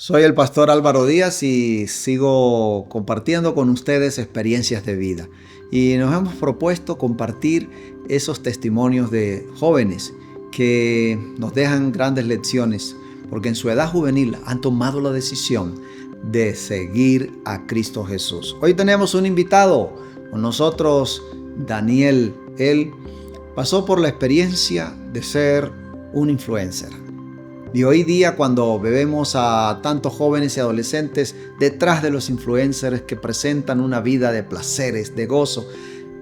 Soy el pastor Álvaro Díaz y sigo compartiendo con ustedes experiencias de vida. Y nos hemos propuesto compartir esos testimonios de jóvenes que nos dejan grandes lecciones, porque en su edad juvenil han tomado la decisión de seguir a Cristo Jesús. Hoy tenemos un invitado con nosotros, Daniel. Él pasó por la experiencia de ser un influencer. Y hoy día, cuando vemos a tantos jóvenes y adolescentes detrás de los influencers que presentan una vida de placeres, de gozo,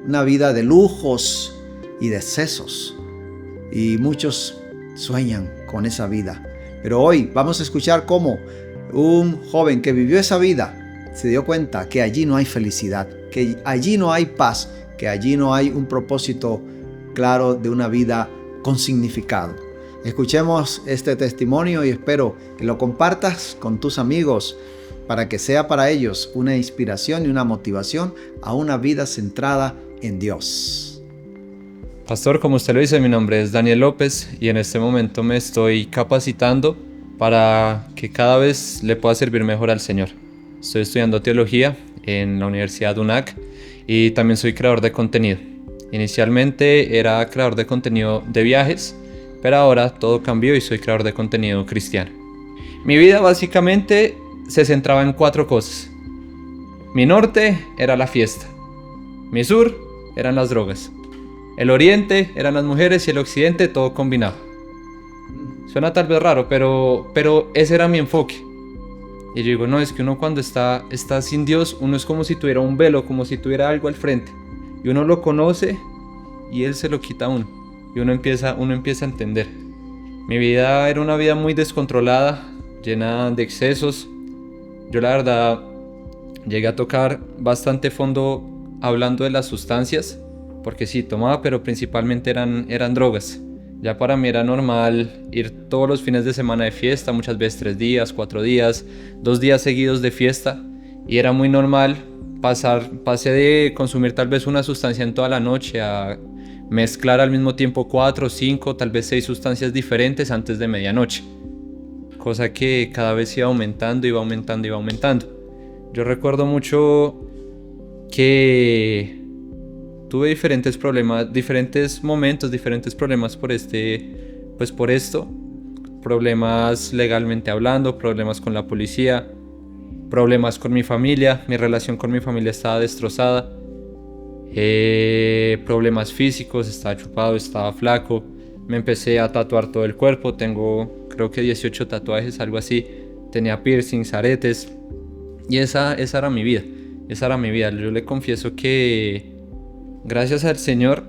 una vida de lujos y de excesos, y muchos sueñan con esa vida. Pero hoy vamos a escuchar cómo un joven que vivió esa vida se dio cuenta que allí no hay felicidad, que allí no hay paz, que allí no hay un propósito claro de una vida con significado. Escuchemos este testimonio y espero que lo compartas con tus amigos para que sea para ellos una inspiración y una motivación a una vida centrada en Dios. Pastor, como usted lo dice, mi nombre es Daniel López y en este momento me estoy capacitando para que cada vez le pueda servir mejor al Señor. Estoy estudiando teología en la Universidad UNAC y también soy creador de contenido. Inicialmente era creador de contenido de viajes, pero ahora todo cambió y soy creador de contenido cristiano. Mi vida básicamente se centraba en 4 cosas. Mi norte era la fiesta. Mi sur eran las drogas. El oriente eran las mujeres y el occidente todo combinado. Suena tal vez raro, pero ese era mi enfoque. Y yo digo, no, es que uno cuando está sin Dios, uno es como si tuviera un velo, como si tuviera algo al frente. Y uno lo conoce y Él se lo quita a uno. Y uno empieza a entender. Mi vida era una vida muy descontrolada, llena de excesos. Yo la verdad llegué a tocar bastante fondo hablando de las sustancias, porque sí, tomaba, pero principalmente eran drogas. Ya para mí era normal ir todos los fines de semana de fiesta, muchas veces 3 días, 4 días, 2 días seguidos de fiesta. Y era muy normal pasé de consumir tal vez una sustancia en toda la noche a mezclar al mismo tiempo 4, 5, tal vez 6 sustancias diferentes antes de medianoche. Cosa que cada vez iba aumentando. Yo recuerdo mucho que tuve diferentes problemas, diferentes momentos, diferentes problemas por esto. Problemas legalmente hablando, problemas con la policía, problemas con mi familia. Mi relación con mi familia estaba destrozada. Problemas físicos, estaba chupado, estaba flaco. Me empecé a tatuar todo el cuerpo. Tengo creo que 18 tatuajes, algo así. Tenía piercings, aretes. Y esa era mi vida. Yo le confieso que gracias al Señor,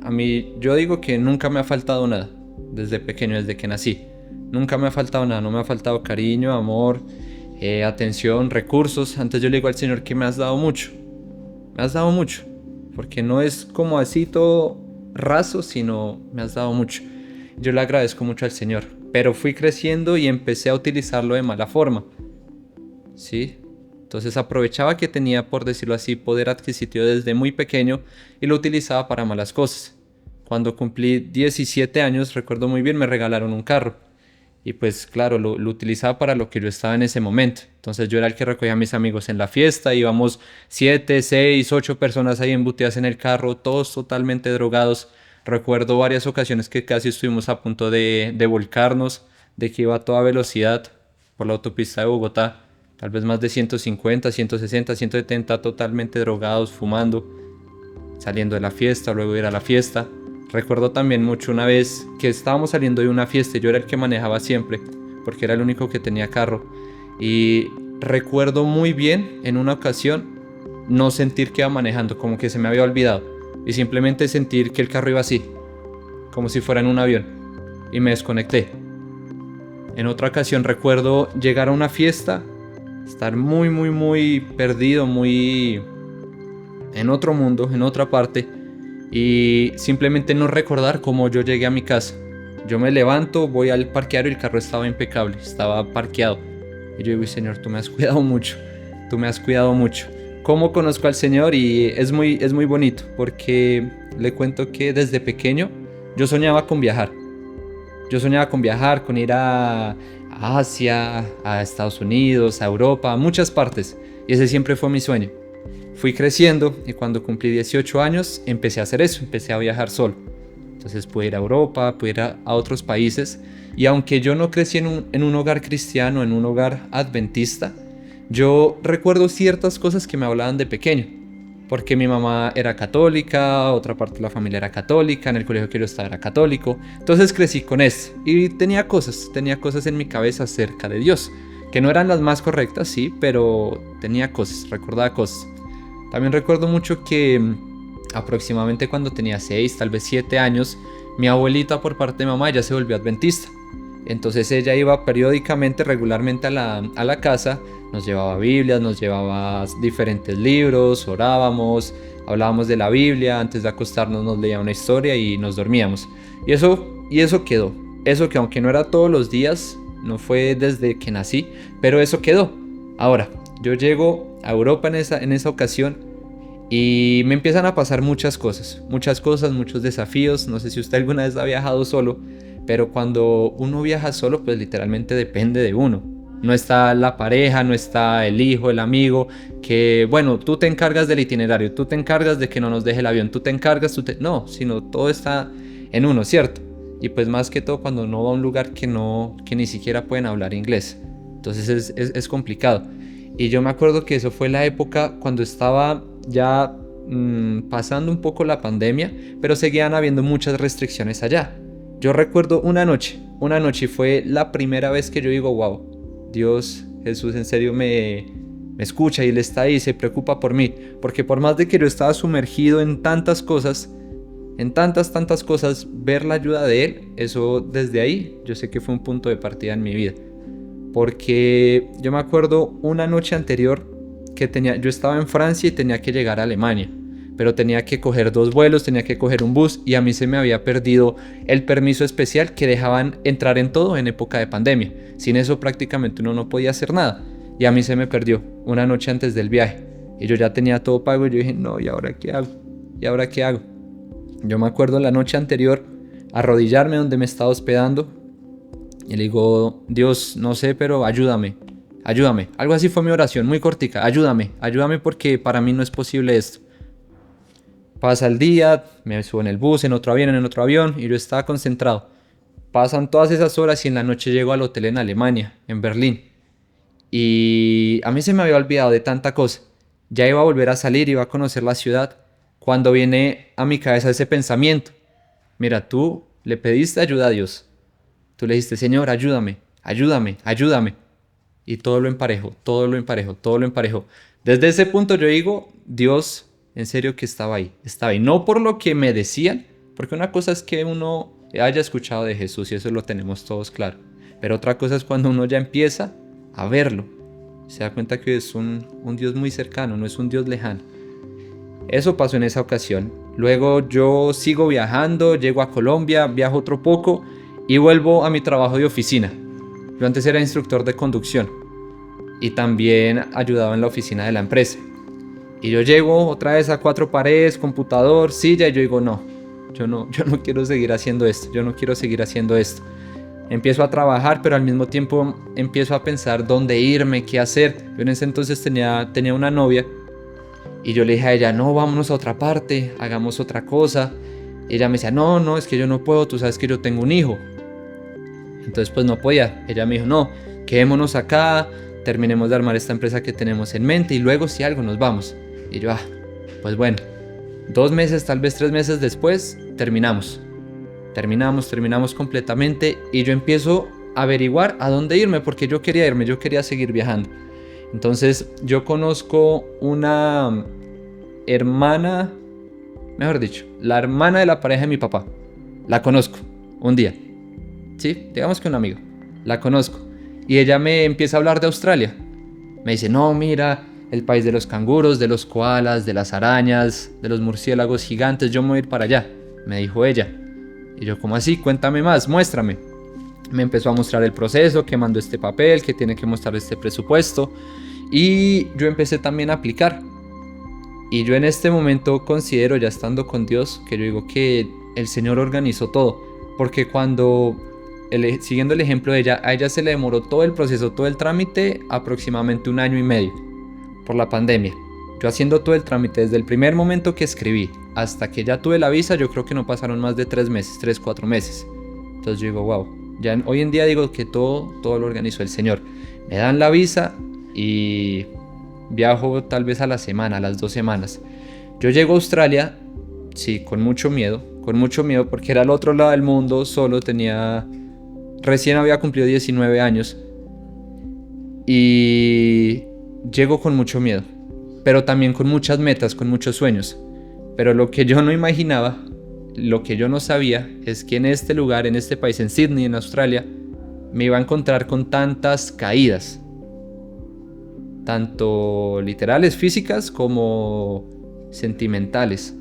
a mí, yo digo que nunca me ha faltado nada. Desde pequeño, desde que nací, nunca me ha faltado nada. No me ha faltado cariño, amor, atención, recursos. Antes yo le digo al Señor que me has dado mucho. Porque no es como así todo raso, sino me has dado mucho. Yo le agradezco mucho al Señor, pero fui creciendo y empecé a utilizarlo de mala forma, ¿sí? Entonces aprovechaba que tenía, por decirlo así, poder adquisitivo desde muy pequeño y lo utilizaba para malas cosas. Cuando cumplí 17 años, recuerdo muy bien, me regalaron un carro. Y pues claro, lo utilizaba para lo que yo estaba en ese momento. Entonces yo era el que recogía a mis amigos en la fiesta. Íbamos 7, 6, 8 personas ahí embutidas en el carro, todos totalmente drogados. Recuerdo varias ocasiones que casi estuvimos a punto de volcarnos, de que iba a toda velocidad por la autopista de Bogotá. Tal vez más de 150, 160, 170 totalmente drogados, fumando, saliendo de la fiesta, luego ir a la fiesta. Recuerdo también mucho una vez que estábamos saliendo de una fiesta y yo era el que manejaba siempre, porque era el único que tenía carro. Y recuerdo muy bien en una ocasión no sentir que iba manejando, como que se me había olvidado. Y simplemente sentir que el carro iba así, como si fuera en un avión. Y me desconecté. En otra ocasión recuerdo llegar a una fiesta, estar muy perdido, muy en otro mundo, en otra parte. Y simplemente no recordar cómo yo llegué a mi casa. Yo me levanto, voy al parqueadero y el carro estaba impecable, estaba parqueado. Y yo digo, Señor, tú me has cuidado mucho. ¿Cómo conozco al Señor? Y es muy bonito, porque le cuento que desde pequeño yo soñaba con viajar. Con ir a a Asia, a Estados Unidos, a Europa, a muchas partes. Y ese siempre fue mi sueño. Fui creciendo y cuando cumplí 18 años empecé a hacer eso, empecé a viajar solo. Entonces pude ir a Europa, pude ir a otros países. Y aunque yo no crecí en un hogar cristiano, en un hogar adventista, yo recuerdo ciertas cosas que me hablaban de pequeño. Porque mi mamá era católica, otra parte de la familia era católica, en el colegio que yo estaba era católico. Entonces crecí con eso y tenía cosas en mi cabeza acerca de Dios. Que no eran las más correctas, sí, pero tenía cosas, recordaba cosas. También recuerdo mucho que aproximadamente cuando tenía 6, tal vez 7 años, mi abuelita por parte de mamá ya se volvió adventista. Entonces ella iba periódicamente, regularmente a la casa, nos llevaba Biblias, nos llevaba diferentes libros, orábamos, hablábamos de la Biblia, antes de acostarnos nos leía una historia y nos dormíamos. Y eso quedó. Eso que aunque no era todos los días, no fue desde que nací, pero eso quedó. Ahora, yo llego a Europa en esa ocasión y me empiezan a pasar muchas cosas, muchos desafíos. No sé si usted alguna vez ha viajado solo, pero cuando uno viaja solo, pues literalmente depende de uno. No está la pareja, no está el hijo, el amigo, que bueno, tú te encargas del itinerario, tú te encargas de que no nos deje el avión, tú te encargas, no, sino todo está en uno, ¿cierto? Y pues más que todo cuando uno va a un lugar que ni siquiera pueden hablar inglés. Entonces es complicado. Y yo me acuerdo que eso fue la época cuando estaba ya pasando un poco la pandemia, pero seguían habiendo muchas restricciones allá. Yo recuerdo una noche fue la primera vez que yo digo, wow, Dios, Jesús en serio me escucha y Él está ahí, se preocupa por mí. Porque por más de que yo estaba sumergido en tantas cosas, tantas cosas, ver la ayuda de Él, eso desde ahí, yo sé que fue un punto de partida en mi vida. Porque yo me acuerdo una noche anterior que yo estaba en Francia y tenía que llegar a Alemania, pero tenía que coger 2 vuelos, tenía que coger un bus y a mí se me había perdido el permiso especial que dejaban entrar en todo en época de pandemia. Sin eso prácticamente uno no podía hacer nada y a mí se me perdió una noche antes del viaje y yo ya tenía todo pago y yo dije, no, ¿y ahora qué hago? Yo me acuerdo la noche anterior arrodillarme donde me estaba hospedando y le digo, Dios, no sé, pero ayúdame. Algo así fue mi oración, muy cortica. Ayúdame porque para mí no es posible esto. Pasa el día, me subo en el bus, en otro avión y yo estaba concentrado. Pasan todas esas horas y en la noche llego al hotel en Alemania, en Berlín. Y a mí se me había olvidado de tanta cosa. Ya iba a volver a salir, iba a conocer la ciudad, cuando viene a mi cabeza ese pensamiento. Mira, tú le pediste ayuda a Dios. Tú le dijiste, Señor, ayúdame. Y todo lo emparejó. Desde ese punto yo digo, Dios, en serio que estaba ahí. No por lo que me decían, porque una cosa es que uno haya escuchado de Jesús y eso lo tenemos todos claro. Pero otra cosa es cuando uno ya empieza a verlo. Se da cuenta que es un Dios muy cercano, no es un Dios lejano. Eso pasó en esa ocasión. Luego yo sigo viajando, llego a Colombia, viajo otro poco y vuelvo a mi trabajo de oficina. Yo antes era instructor de conducción y también ayudaba en la oficina de la empresa. Y yo llego otra vez a 4 paredes, computador, silla y yo digo, no, yo no quiero seguir haciendo esto. Empiezo a trabajar, pero al mismo tiempo empiezo a pensar dónde irme, qué hacer. Yo en ese entonces tenía una novia y yo le dije a ella, no, vámonos a otra parte, hagamos otra cosa. Y ella me decía, no, es que yo no puedo, tú sabes que yo tengo un hijo. Entonces pues no podía. Ella me dijo, no, quedémonos acá, terminemos de armar esta empresa que tenemos en mente y luego si algo nos vamos. Y yo, pues bueno, 2 meses, tal vez 3 meses después, terminamos completamente y yo empiezo a averiguar a dónde irme porque yo quería seguir viajando. Entonces yo conozco una hermana, mejor dicho, la hermana de la pareja de mi papá. La conozco un día, sí, digamos que un amigo, la conozco y ella me empieza a hablar de Australia. Me dice, no, mira, el país de los canguros, de los koalas, de las arañas, de los murciélagos gigantes, yo me voy a ir para allá, me dijo ella. Y yo, ¿cómo así? Cuéntame más, muéstrame. Me empezó a mostrar el proceso, que mandó este papel, que tiene que mostrar este presupuesto. Y yo empecé también a aplicar. Y yo en este momento considero, ya estando con Dios, que yo digo que el Señor organizó todo. Porque cuando siguiendo el ejemplo de ella, a ella se le demoró todo el proceso, todo el trámite, aproximadamente 1 año y medio por la pandemia. Yo haciendo todo el trámite desde el primer momento que escribí hasta que ya tuve la visa, yo creo que no pasaron más de 3 meses, 3, 4 meses. Entonces yo digo, wow, hoy en día digo que todo lo organizó el Señor. Me dan la visa y viajo tal vez a la semana, a las 2 semanas. Yo llego a Australia, sí, con mucho miedo porque era al otro lado del mundo, recién había cumplido 19 años y llego con mucho miedo, pero también con muchas metas, con muchos sueños. Pero lo que yo no imaginaba, lo que yo no sabía, es que en este lugar, en este país, en Sydney, en Australia, me iba a encontrar con tantas caídas, tanto literales, físicas, como sentimentales.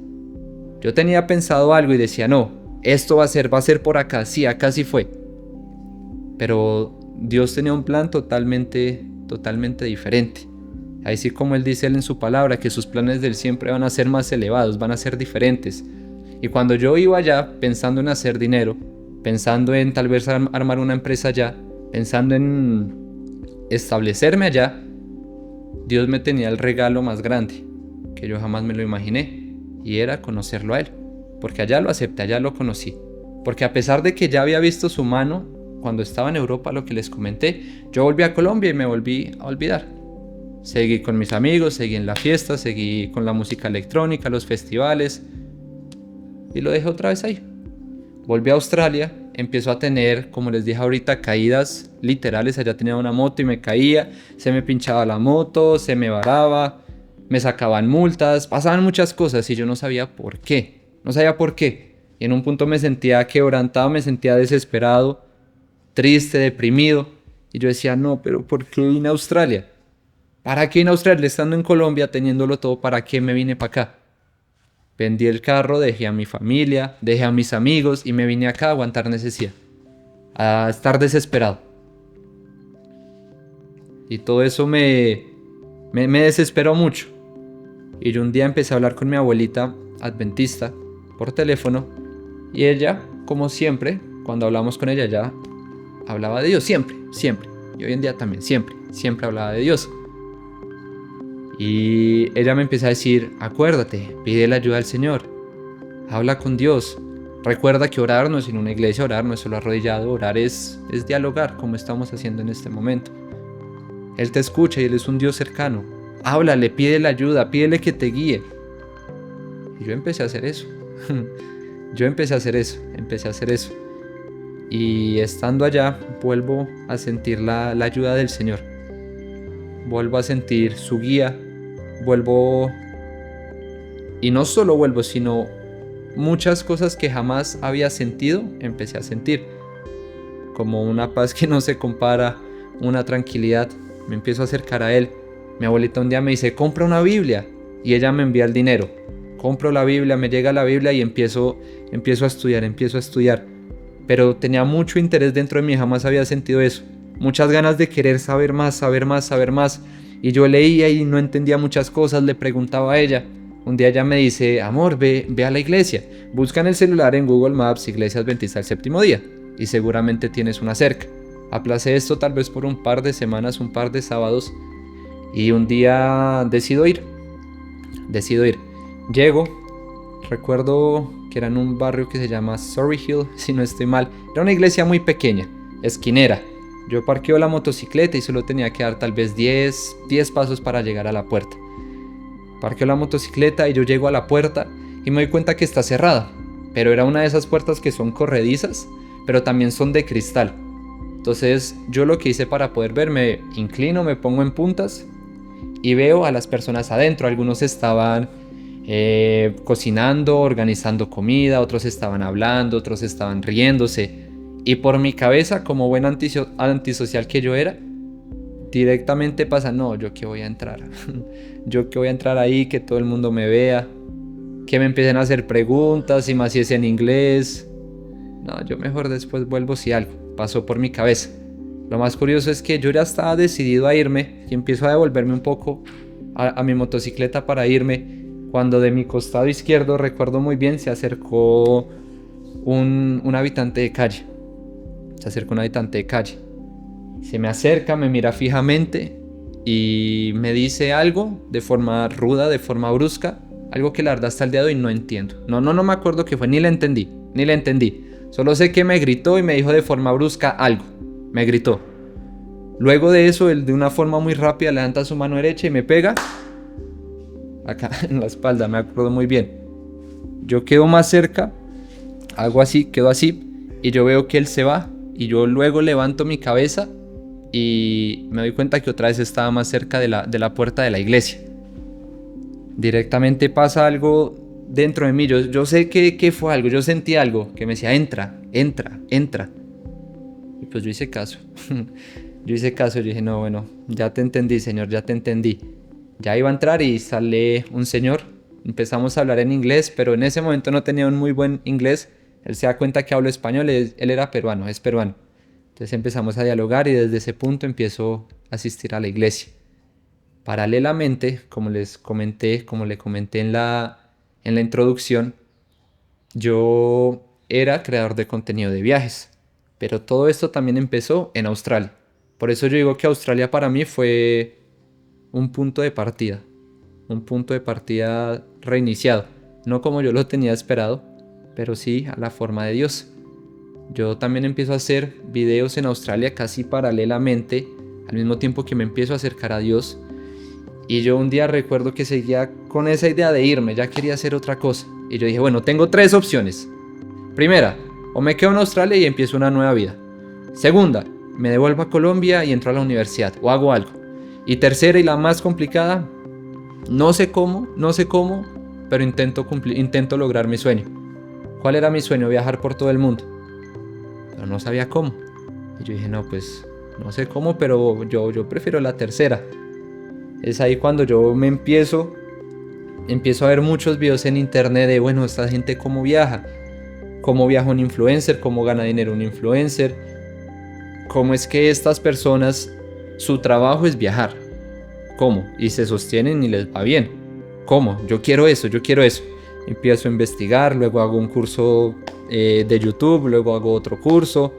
Yo tenía pensado algo y decía, no, esto va a ser por acá, sí, acá sí fue. Pero Dios tenía un plan totalmente diferente. Así como Él dice en su palabra, que sus planes del siempre van a ser más elevados, van a ser diferentes. Y cuando yo iba allá pensando en hacer dinero, pensando en tal vez armar una empresa allá, pensando en establecerme allá, Dios me tenía el regalo más grande, que yo jamás me lo imaginé, y era conocerlo a Él. Porque allá lo acepté, allá lo conocí. Porque a pesar de que ya había visto su mano cuando estaba en Europa, lo que les comenté, yo volví a Colombia y me volví a olvidar. Seguí con mis amigos, seguí en la fiesta, seguí con la música electrónica, los festivales, y lo dejé otra vez ahí. Volví a Australia, empiezo a tener, como les dije ahorita, caídas literales. Allá tenía una moto y me caía, se me pinchaba la moto, se me varaba, me sacaban multas, pasaban muchas cosas y yo no sabía por qué. Y en un punto me sentía quebrantado, me sentía desesperado, triste, deprimido. Y yo decía, no, pero ¿por qué vine a Australia? ¿Para qué vine a Australia? Estando en Colombia, teniéndolo todo, ¿para qué me vine para acá? Vendí el carro, dejé a mi familia, dejé a mis amigos y me vine acá a aguantar necesidad, a estar desesperado. Y todo eso me desesperó mucho. Y yo un día empecé a hablar con mi abuelita adventista por teléfono y ella, como siempre, cuando hablamos con ella, ya hablaba de Dios, siempre. Y hoy en día también, siempre hablaba de Dios. Y ella me empieza a decir, acuérdate, pide la ayuda al Señor, habla con Dios, recuerda que orar no es en una iglesia, orar no es solo arrodillado, orar es dialogar como estamos haciendo en este momento. Él te escucha y Él es un Dios cercano, háblale, pide la ayuda, pídele que te guíe. Y yo empecé a hacer eso, empecé a hacer eso. Y estando allá, vuelvo a sentir la ayuda del Señor, vuelvo a sentir su guía. Y no solo vuelvo, sino muchas cosas que jamás había sentido, empecé a sentir. Como una paz que no se compara, una tranquilidad. Me empiezo a acercar a Él. Mi abuelita un día me dice, compra una Biblia. Y ella me envía el dinero. Compro la Biblia, me llega la Biblia y empiezo a estudiar. Pero tenía mucho interés dentro de mí, jamás había sentido eso. Muchas ganas de querer saber más. Y yo leía y no entendía muchas cosas, le preguntaba a ella. Un día ella me dice, amor, ve a la iglesia. Busca en el celular en Google Maps, Iglesia Adventista del Séptimo Día, y seguramente tienes una cerca. Aplacé esto tal vez por un par de semanas, un par de sábados, y un día decido ir. Llego, recuerdo que era en un barrio que se llama Surrey Hill, si no estoy mal. Era una iglesia muy pequeña, esquinera. Yo parqueo la motocicleta y solo tenía que dar tal vez 10 pasos para llegar a la puerta. Parqueo la motocicleta y yo llego a la puerta y me doy cuenta que está cerrada. Pero era una de esas puertas que son corredizas, pero también son de cristal. Entonces yo lo que hice para poder ver, me inclino, me pongo en puntas y veo a las personas adentro. Algunos estaban cocinando, organizando comida, otros estaban hablando, otros estaban riéndose. Y por mi cabeza, como buen antisocial que yo era, directamente pasa, no, yo que voy a entrar. Yo que voy a entrar ahí, que todo el mundo me vea, que me empiecen a hacer preguntas, y más si es en inglés. No, yo mejor después vuelvo si algo pasó por mi cabeza. Lo más curioso es que yo ya estaba decidido a irme y empiezo a devolverme un poco a mi motocicleta para irme, cuando de mi costado izquierdo, recuerdo muy bien, se acercó un habitante de calle. Se acerca un habitante de calle. Se me acerca, me mira fijamente y me dice algo de forma ruda, de forma brusca. Algo que la verdad hasta el día de hoy no entiendo. No me acuerdo qué fue, ni le entendí. Solo sé que me gritó y me dijo de forma brusca algo. Me gritó. Luego de eso, él de una forma muy rápida levanta su mano derecha y me pega acá en la espalda, me acuerdo muy bien. Yo quedo más cerca, hago así, quedo así, y yo veo que él se va, y yo luego levanto mi cabeza y me doy cuenta que otra vez estaba más cerca de la puerta de la iglesia. Directamente pasa algo dentro de mí, yo sé que fue algo, yo sentí algo que me decía, entra. Y pues yo hice caso. Yo dije, no, bueno, ya te entendí, Señor, ya te entendí. Ya iba a entrar y sale un señor, empezamos a hablar en inglés, pero en ese momento no tenía un muy buen inglés. Él se da cuenta que hablo español, él era peruano, es peruano. Entonces empezamos a dialogar y desde ese punto empiezo a asistir a la iglesia. Paralelamente, como le comenté en la introducción, yo era creador de contenido de viajes, pero todo esto también empezó en Australia. Por eso yo digo que Australia para mí fue un punto de partida reiniciado, no como yo lo tenía esperado, pero sí a la forma de Dios. Yo también empiezo a hacer videos en Australia casi paralelamente, al mismo tiempo que me empiezo a acercar a Dios. Y yo un día recuerdo que seguía con esa idea de irme, ya quería hacer otra cosa. Y yo dije, bueno, tengo tres opciones. Primera, o me quedo en Australia y empiezo una nueva vida. Segunda, me devuelvo a Colombia y entro a la universidad o hago algo. Y tercera y la más complicada, no sé cómo, pero intento lograr mi sueño. ¿Cuál era mi sueño? Viajar por todo el mundo. Pero no sabía cómo. Y yo dije, no, pues no sé cómo, pero yo prefiero la tercera. Es ahí cuando yo me empiezo a ver muchos videos en internet de, bueno, esta gente cómo viaja un influencer, cómo gana dinero un influencer, cómo es que estas personas, su trabajo es viajar, cómo, y se sostienen y les va bien, cómo, yo quiero eso. Empiezo a investigar, luego hago un curso de YouTube, luego hago otro curso,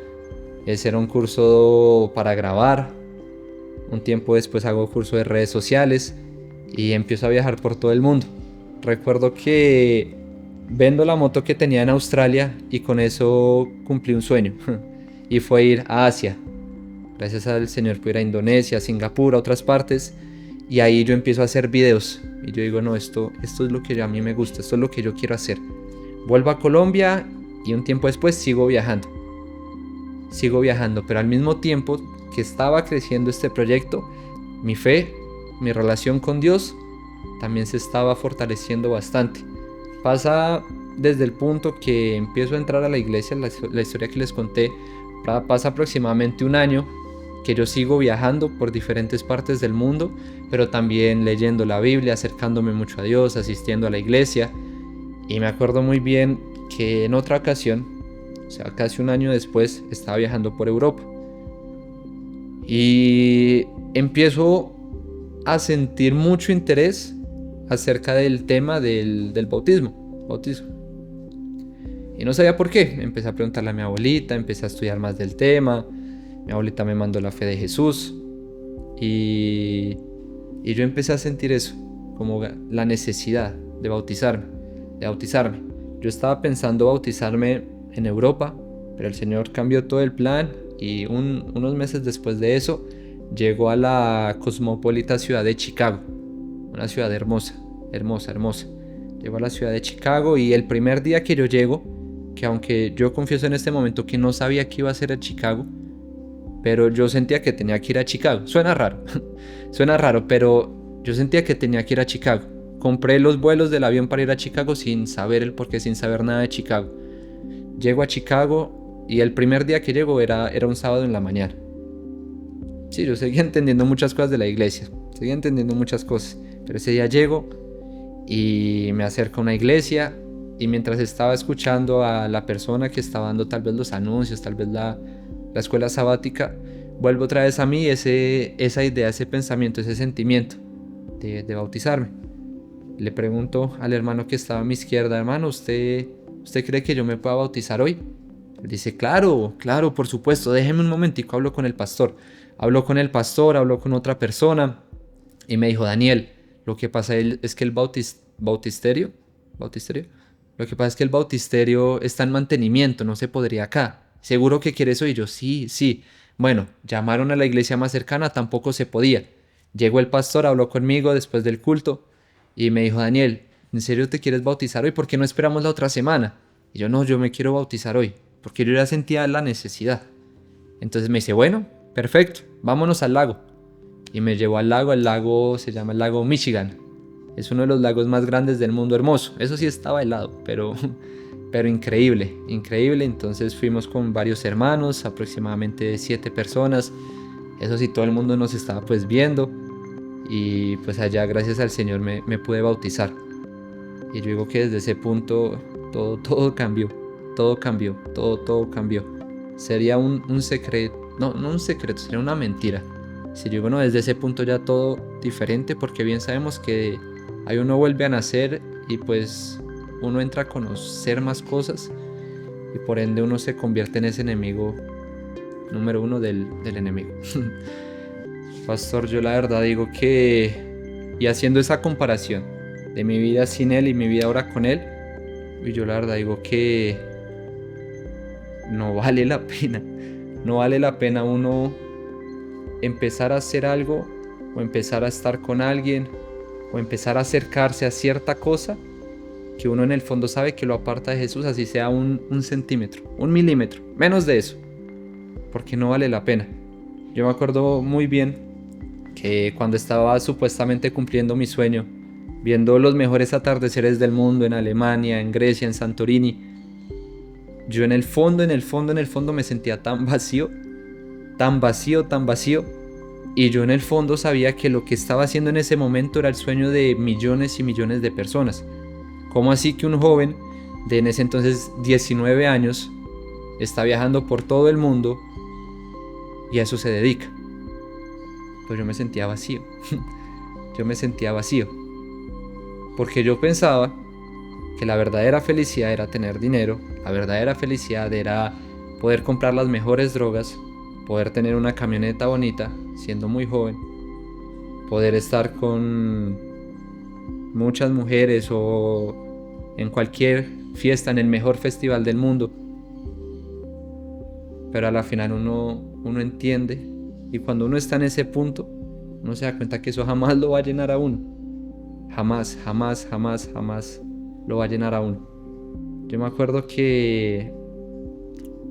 ese era un curso para grabar. Un tiempo después hago curso de redes sociales y empiezo a viajar por todo el mundo. Recuerdo que vendo la moto que tenía en Australia y con eso cumplí un sueño. Y fue ir a Asia. Gracias al Señor pude ir a Indonesia, a Singapur, a otras partes. Y ahí yo empiezo a hacer videos. Y yo digo, no, esto es lo que a mí me gusta, esto es lo que yo quiero hacer. Vuelvo a Colombia y un tiempo después sigo viajando, pero al mismo tiempo que estaba creciendo este proyecto, mi fe, mi relación con Dios también se estaba fortaleciendo bastante. Pasa desde el punto que empiezo a entrar a la iglesia, la historia que les conté, pasa aproximadamente un año que yo sigo viajando por diferentes partes del mundo, pero también leyendo la Biblia, acercándome mucho a Dios, asistiendo a la iglesia. Y me acuerdo muy bien que en otra ocasión, o sea, casi un año después, estaba viajando por Europa. Y empiezo a sentir mucho interés acerca del tema del bautismo. Y no sabía por qué. Empecé a preguntarle a mi abuelita, empecé a estudiar más del tema. Mi abuelita me mandó la fe de Jesús. Y yo empecé a sentir eso, como la necesidad de bautizarme. Yo estaba pensando bautizarme en Europa, pero el Señor cambió todo el plan. Y unos meses después de eso, llego a la cosmopolita ciudad de Chicago. Una ciudad hermosa. Llego a la ciudad de Chicago y el primer día que yo llego, que aunque yo confieso en este momento que no sabía que iba a ser a Chicago, pero yo sentía que tenía que ir a Chicago. Suena raro, pero yo sentía que tenía que ir a Chicago. Compré los vuelos del avión para ir a Chicago sin saber el porqué, sin saber nada de Chicago. Llego a Chicago. Y el primer día que llego era un sábado en la mañana. Sí, yo seguía entendiendo muchas cosas de la iglesia. Pero ese día llego y me acerco a una iglesia. Y mientras estaba escuchando a la persona que estaba dando tal vez los anuncios, tal vez la escuela sabática, vuelvo otra vez a mí esa idea, ese pensamiento, ese sentimiento de bautizarme. Le pregunto al hermano que estaba a mi izquierda, hermano, ¿usted cree que yo me pueda bautizar hoy? Él dice, claro, claro, por supuesto, déjeme un momentico, hablo con el pastor. Habló con el pastor, habló con otra persona y me dijo, Daniel, lo que pasa es que el bautisterio, lo que pasa es que el bautisterio está en mantenimiento, no se podría acá. ¿Seguro que quiere eso? Y yo, sí, sí. Bueno, llamaron a la iglesia más cercana, tampoco se podía. Llegó el pastor, habló conmigo después del culto y me dijo, Daniel, ¿en serio te quieres bautizar hoy? ¿Por qué no esperamos la otra semana? Y yo, no, yo me quiero bautizar hoy, porque yo ya sentía la necesidad. Entonces me dice, bueno, perfecto, vámonos al lago. Y me llevó al lago, el lago se llama el lago Michigan. Es uno de los lagos más grandes del mundo, hermoso. Eso sí estaba helado, pero increíble, increíble. Entonces fuimos con varios hermanos, aproximadamente 7 personas. Eso sí, todo el mundo nos estaba pues viendo. Y pues allá, gracias al Señor, me pude bautizar. Y yo digo que desde ese punto todo cambió. Todo cambió, todo cambió. Sería un secreto, no un secreto, sería una mentira. Si yo digo, no, desde ese punto ya todo diferente, porque bien sabemos que ahí uno vuelve a nacer y pues uno entra a conocer más cosas y por ende uno se convierte en ese enemigo número uno del enemigo. Pastor, yo la verdad digo que, y haciendo esa comparación de mi vida sin él y mi vida ahora con él, y yo la verdad digo que no vale la pena, no vale la pena uno empezar a hacer algo o empezar a estar con alguien o empezar a acercarse a cierta cosa que uno en el fondo sabe que lo aparta de Jesús, así sea un centímetro, un milímetro, menos de eso, porque no vale la pena. Yo me acuerdo muy bien que cuando estaba supuestamente cumpliendo mi sueño, viendo los mejores atardeceres del mundo en Alemania, en Grecia, en Santorini, yo en el fondo me sentía tan vacío, tan vacío, tan vacío. Y yo en el fondo sabía que lo que estaba haciendo en ese momento era el sueño de millones y millones de personas. ¿Cómo así que un joven de en ese entonces 19 años está viajando por todo el mundo y a eso se dedica? Pues yo me sentía vacío. Yo me sentía vacío. Porque yo pensaba que la verdadera felicidad era tener dinero, la verdadera felicidad era poder comprar las mejores drogas, poder tener una camioneta bonita, siendo muy joven, poder estar con muchas mujeres o en cualquier fiesta, en el mejor festival del mundo. Pero a la final uno entiende, y cuando uno está en ese punto, uno se da cuenta que eso jamás lo va a llenar a uno. Jamás, jamás, jamás, jamás lo va a llenar a uno. Yo me acuerdo que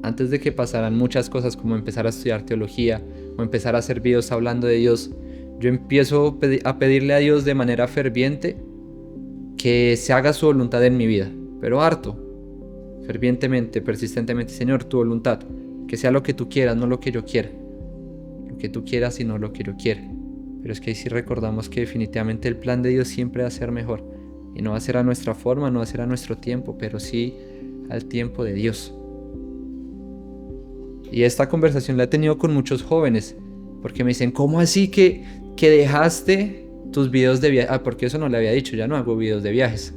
antes de que pasaran muchas cosas como empezar a estudiar teología o empezar a hacer videos hablando de Dios, yo empiezo a pedirle a Dios de manera ferviente que se haga su voluntad en mi vida, pero harto, fervientemente, persistentemente, Señor, tu voluntad, que sea lo que tú quieras, no lo que yo quiera, lo que tú quieras y no lo que yo quiera. Pero es que ahí sí recordamos que definitivamente el plan de Dios siempre va a ser mejor, y no va a ser a nuestra forma, no va a ser a nuestro tiempo, pero sí al tiempo de Dios. Y esta conversación la he tenido con muchos jóvenes, porque me dicen, ¿cómo así que dejaste tus videos de viajes? Porque eso no le había dicho, ya no hago videos de viajes.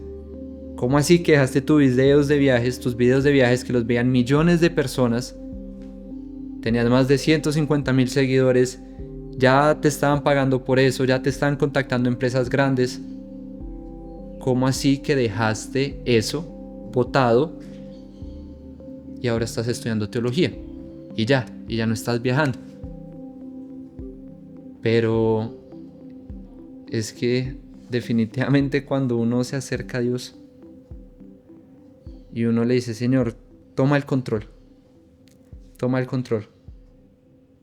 ¿Cómo así que dejaste tus videos de viajes que los veían millones de personas? Tenías más de 150,000 seguidores, ya te estaban pagando por eso, ya te estaban contactando empresas grandes. ¿Cómo así que dejaste eso botado y ahora estás estudiando teología? Y ya no estás viajando. Pero es que definitivamente cuando uno se acerca a Dios y uno le dice, Señor, toma el control,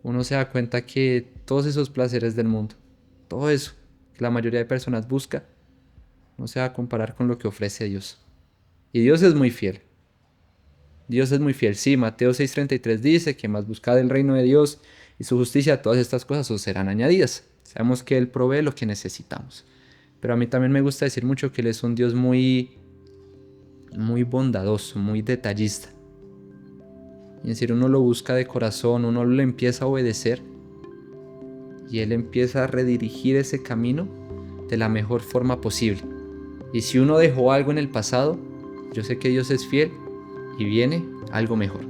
uno se da cuenta que todos esos placeres del mundo, todo eso que la mayoría de personas busca, no se va a comparar con lo que ofrece Dios. Y Dios es muy fiel. Dios es muy fiel. Sí, Mateo 6:33 dice que más buscad el reino de Dios y su justicia, todas estas cosas os serán añadidas. Sabemos que Él provee lo que necesitamos. Pero a mí también me gusta decir mucho que Él es un Dios muy bondadoso, muy detallista. Y en serio, uno lo busca de corazón, uno lo empieza a obedecer y Él empieza a redirigir ese camino de la mejor forma posible. Y si uno dejó algo en el pasado, yo sé que Dios es fiel y viene algo mejor.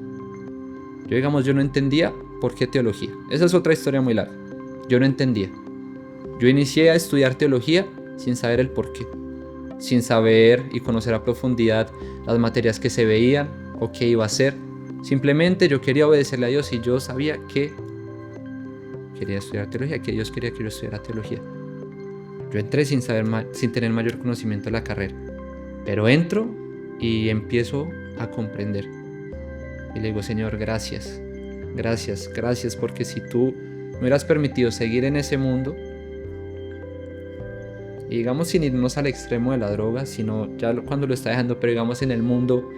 Yo no entendía por qué teología. Esa es otra historia muy larga. Yo no entendía. Yo inicié a estudiar teología sin saber el por qué, sin saber y conocer a profundidad las materias que se veían o qué iba a hacer. Simplemente yo quería obedecerle a Dios y yo sabía que quería estudiar teología, que Dios quería que yo estudiara teología. Yo entré sin tener mayor conocimiento de la carrera, pero entro y empiezo a comprender. Y le digo, Señor, gracias, porque si tú me hubieras permitido seguir en ese mundo, y digamos sin irnos al extremo de la droga, sino ya cuando lo está dejando, pero digamos en el mundo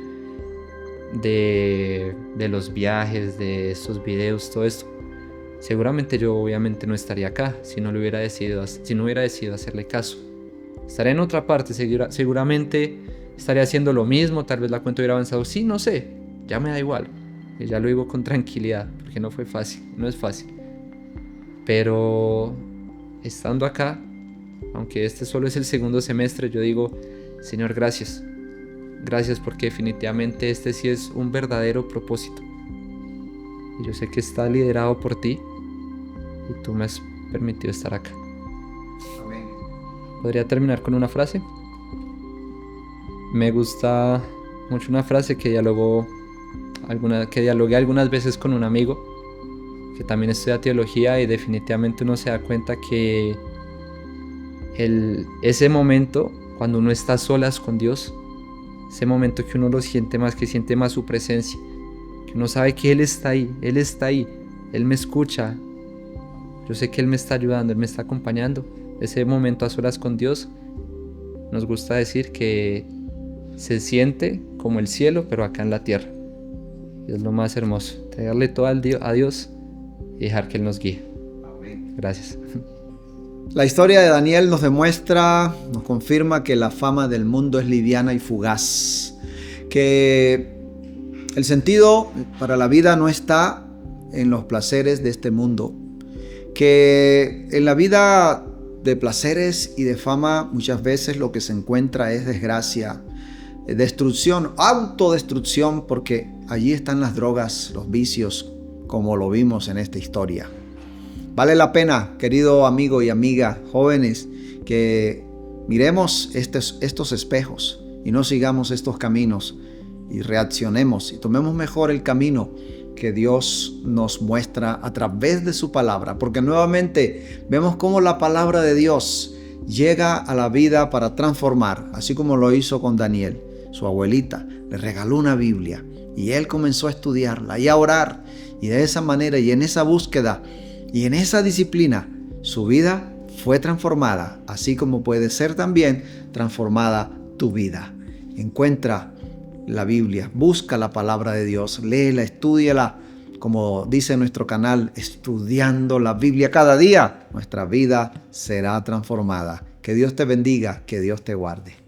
de los viajes, de estos videos, todo esto, seguramente yo obviamente no estaría acá si no hubiera decidido hacerle caso. Estaría en otra parte, seguramente estaría haciendo lo mismo, tal vez la cuenta hubiera avanzado, sí, no sé, ya me da igual, y ya lo digo con tranquilidad, porque no es fácil. Pero estando acá, aunque este solo es el segundo semestre, yo digo, Señor, gracias porque definitivamente este sí es un verdadero propósito. Y yo sé que está liderado por ti y tú me has permitido estar acá. Amén. ¿Podría terminar con una frase? Me gusta mucho una frase que dialogué algunas veces con un amigo que también estudia teología, y definitivamente uno se da cuenta que ese momento cuando uno está a solas con Dios, ese momento que uno lo siente más, que siente más su presencia, que uno sabe que Él está ahí, Él me escucha, yo sé que Él me está ayudando, Él me está acompañando. Ese momento a solas con Dios, nos gusta decir que se siente como el cielo, pero acá en la tierra. Y es lo más hermoso, entregarle todo a Dios y dejar que Él nos guíe. Amén. Gracias. La historia de Daniel nos confirma que la fama del mundo es liviana y fugaz, que el sentido para la vida no está en los placeres de este mundo, que en la vida de placeres y de fama muchas veces lo que se encuentra es desgracia, destrucción, autodestrucción, porque allí están las drogas, los vicios, como lo vimos en esta historia. Vale la pena, querido amigo y amiga, jóvenes, que miremos estos espejos y no sigamos estos caminos y reaccionemos y tomemos mejor el camino que Dios nos muestra a través de su palabra, porque nuevamente vemos cómo la palabra de Dios llega a la vida para transformar, así como lo hizo con Daniel. Su abuelita le regaló una Biblia y él comenzó a estudiarla y a orar, y de esa manera y en esa búsqueda y en esa disciplina su vida fue transformada, así como puede ser también transformada tu vida. Encuentra la Biblia, busca la palabra de Dios, léela, estúdiala, como dice nuestro canal, estudiando la Biblia cada día, nuestra vida será transformada. Que Dios te bendiga, que Dios te guarde.